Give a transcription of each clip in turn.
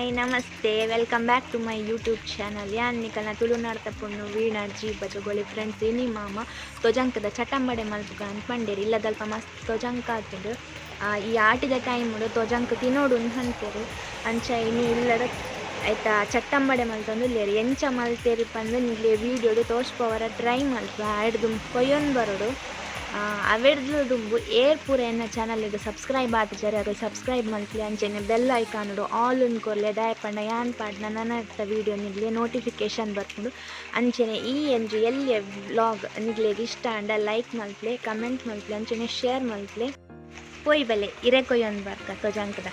Hi ನಮಸ್ತೆ, welcome back to my YouTube channel. ಯಾನ್ ನಿಕಲ್ನ ತುಳುನಾಡ್ತ ಪೊಣ್ಣು ವೀಣಾ ಜಿ ಬಜಗೋಳಿ ಫ್ರೆಂಡ್ಸ್. ಇನಿ ಮಾಮ ತೊಜಂಕದ ಚಟಂಬಡೆ ಮಲ್ಪುಗ ಅಂತ ಪಂಡೇರಿ. ಇಲ್ಲದಲ್ಪ ಮಸ್ತ್ ತೊಜಂಕ ಆತುಂಡು. ಈ ಆಟಿದ ಟೈಮುಡು ತೊಜಂಕ ತಿನ್ನೋಡು ಅಂತೇರು ಅಂಚ ಇನ್ನು ಇಲ್ಲದ ಆಯ್ತಾ ಚಟ್ಟಂಬಡೆ ಮಲ್ತಂದು ಇಲ್ಲೇರು ಎಂಚ ಮಲ್ತೇರಿ ಪಂದು ನಿಲ್ಲೆ ವೀಡಿಯೋಡು ತೋರ್ಸ್ಪವರ ಟ್ರೈ ಮಲ್ಪ ಆಡ್ದು ಕೊಯ್ಯೊಂದು ಬರೋಡು. ಅವೆಡ್ದು ದುಂಬು ಏರ್ ಪೂರ ಎನ್ನ ಚಾನಲ್ಗೆ ಸಬ್ಸ್ಕ್ರೈಬ್ ಆತಿದ್ದಾರೆ, ಅದು ಸಬ್ಸ್ಕ್ರೈಬ್ ಮಲ್ಪಲಿ ಅಂಚೆನೆ ಬೆಲ್ ಐಕಾನುಡು ಆಲ್ ಕೊರ್ಲೆ ದಯಪಂಡ ಯಾನ್ ಪಾಡ್ನ ನನ್ನ ವೀಡಿಯೋ ನಿಗ್ಲೆ ನೋಟಿಫಿಕೇಶನ್ ಬರ್ಕೊಂಡು ಅಂಚೆನೆ ಈ ಎಂಜು ಎಲ್ಲಿಯ ವ್ಲಾಗ್ ನಿಗ್ಲೆಗೆ ಇಷ್ಟ ಅಂಡ ಲೈಕ್ ಮಲ್ಪಲೆ, ಕಮೆಂಟ್ ಮಲ್ಪಲೆ, ಅಂಚೆನೆ ಶೇರ್ ಮಲ್ಪಲೆ. ಪೋಯ್ ಬಲೆ ಇರೆ ಕೊಯ್ಯೊಂದು ಬರ್ಕ ತೊಜಂಕದ.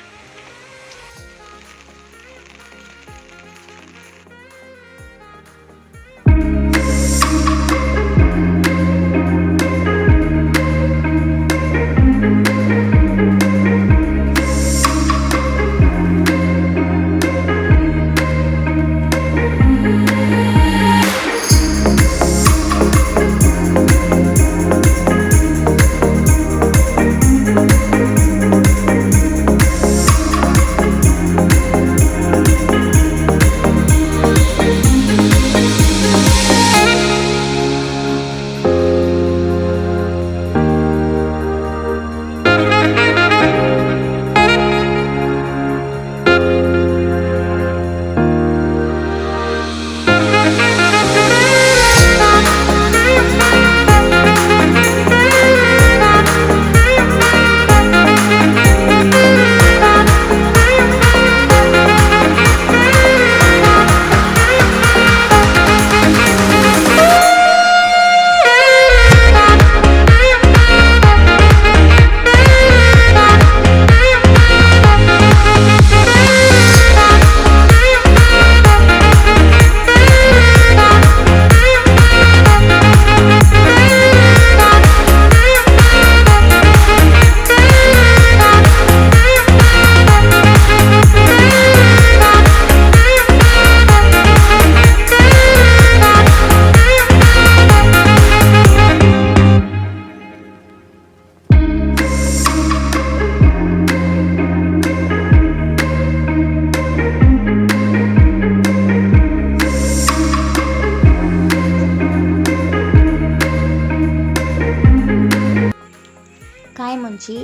ಕಾಯಿ ಮುಂಚಿ,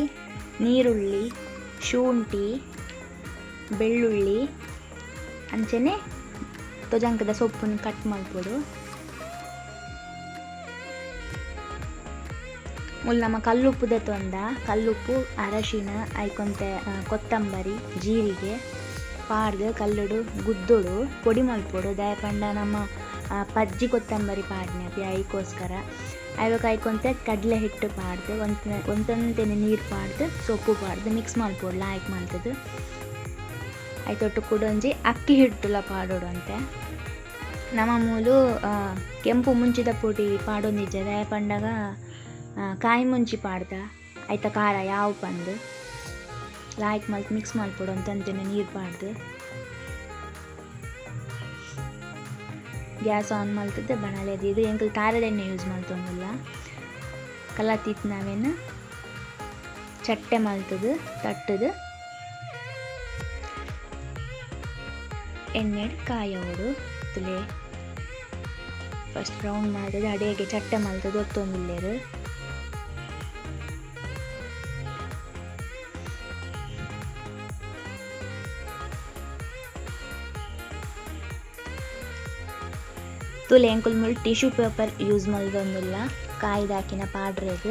ನೀರುಳ್ಳಿ, ಶುಂಠಿ, ಬೆಳ್ಳುಳ್ಳಿ ಅಂಚೆನೆ ತೊಜಂಕದ ಸೊಪ್ಪನ್ನು ಕಟ್ ಮಾಡ್ಬೋದು. ಮುಲ್ ನಮ್ಮ ಕಲ್ಲುಪ್ಪು ದೆತ್ತೊಂದ ಕಲ್ಲುಪ್ಪು, ಅರಶಿನ ಐಕೊಂತೆ ಕೊತ್ತಂಬರಿ, ಜೀರಿಗೆ ಪಾಡ್ದು ಕಲ್ಲುಡು ಗುದ್ದೋಡು ಪೊಡಿ ಮಲ್ಪೊಡು. ದಯಪಂಡ ನಮ್ಮ ಪಜ್ಜಿ ಕೊತ್ತಂಬರಿ ಪಾಡ್ನೆ ಅತಿ ಐಕೋಸ್ಕರ ಐವಕ್ಕೆ ಐಕೊಂತೆ ಕಡಲೆ ಹಿಟ್ಟು ಪಾಡ್ದು ಒಂತೊಂತೆನೆ ನೀರು ಪಾಡ್ದು ಸೊಪ್ಪು ಪಾಡ್ದು ಮಿಕ್ಸ್ ಮಲ್ಪೊಡು ಲಾಯ್ಕ್ ಮಲ್ತದು. ಐತೊಟ್ಟು ಕುಡೊಂಜಿ ಅಕ್ಕಿ ಹಿಟ್ಟುಲ ಪಾಡೋಡು ಅಂತೆ. ನಮ್ಮ ಮೂಲು ಕೆಂಪು ಮುಂಚಿದ ಪುಡಿ ಪಾಡೊಂದಿಜ್ಜೆ. ದಯಪಂಡಗ ಕಾಯಿ ಮುಂಚಿ ಪಾಡ್ದ ಐತ ಖಾರ ಯಾವ ಪಂದು ಲಾಯ್ಕ್ ಮಲ್ತು ಮಿಕ್ಸ್ ಮಲ್ಪೊಡು ಅಂತಂತೆನೆ ನೀರು ಪಾಡ್ದು ಗ್ಯಾಸ್ ಆನ್ ಮಲ್ತದ್ದು ಬಣಲೆದು. ಇದು ಎಂಕಲ್ ತಾರದ ಎಣ್ಣೆ ಯೂಸ್ ಮಲ್ತೊಂದಿಲ್ಲ. ಕಲತಿತ್ತು ನಾವೇನು ಚಟ್ಟೆ ಮಲ್ತದು ತಟ್ಟದು ಎಣ್ಣೆ ಕಾಯೋಡು ತುಲೆ ಫಸ್ಟ್ ರೌಂಡ್ ಮಾಡ್ತದೆ ಅಡಿಗೆ ಚಟ್ಟೆ ಮಲ್ತದು ಒತ್ತೊಂದಿಲ್ಲೇರು. ತುಲೆ ಎಂಕುಲ್ ಮುಲ್ ಟಿಶ್ಯೂ ಪೇಪರ್ ಯೂಸ್ ಮಲ್ದೊಂದಿಲ್ಲ ಕಾಯ್ದಾಕಿನ ಪಾಡ್ರೆಗ್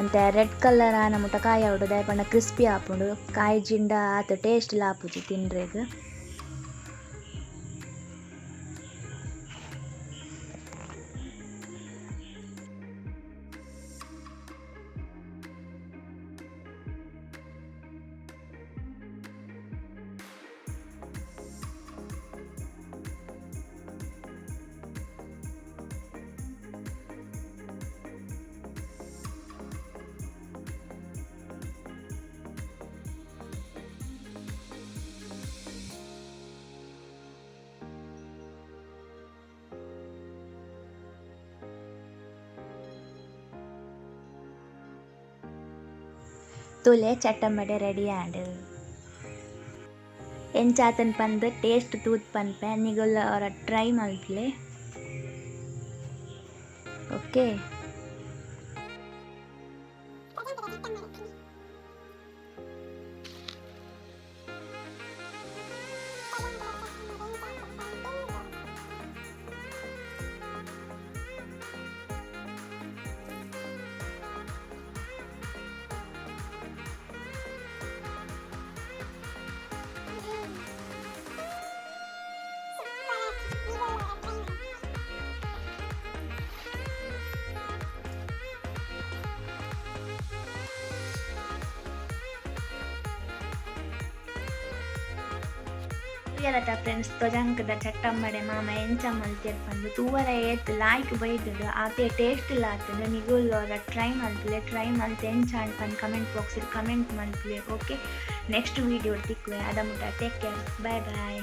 ಅಂತ ರೆಡ್ ಕಲರ್ ಆನ ಮುಟ ಕಾಯಿ ಆವಡು ದಯಪಂಡ ಕ್ರಿಸ್ಪಿ ಆಪುಂಡು. ಕಾಯಿ ಜಿಂಡ ಆತ ಟೇಸ್ಟ್ ಲಾಪುಜಿ ತಿನ್ರೆಗ್. ತುಲೆ ಚಟ್ಟಂಬಡೆ ರೆಡಿ ಆಂಡ್ ಎಂಚಾತನ್ ಪಂದು ಟೇಸ್ಟ್ ತೂತ್ ಪನ್ಪೆ ನಿಗುಲ್ಲ ಅವರ ಟ್ರೈ ಮಲ್ಪಲೆ. ಓಕೆ. ಪ್ರಿಯಲತ ಫ್ರೆಂಡ್ಸ್ ತೊಜಂಕದ ಚಟ್ಟಂಬಡೆ ಮಾಮ ಎಂಚ ಮಲ್ತಿಯರ್ ಪಂದು ತೂವರ ಏತ್ ಲಾಯ್ಕ್ ಬೈದಡು ಆತೆ ಟೇಸ್ಟ್ ಇಲ್ಲ ಆತಂದ್ರೆ ನಿಗುಲ್ಲೋರ ಟ್ರೈ ಮಲ್ತೆ ಎಂಚ ಅನ್ಪಂದು ಕಮೆಂಟ್ ಬಾಕ್ಸಲ್ಲಿ ಕಮೆಂಟ್ ಮಲ್ಪ್ಲೆ. ಓಕೆ, ನೆಕ್ಸ್ಟ್ ವೀಡಿಯೋ ತಿಕ್ವೆ ಅದ ಮುಟ ಟೇಕ್ ಕೇರ್, ಬಾಯ್ ಬಾಯ್.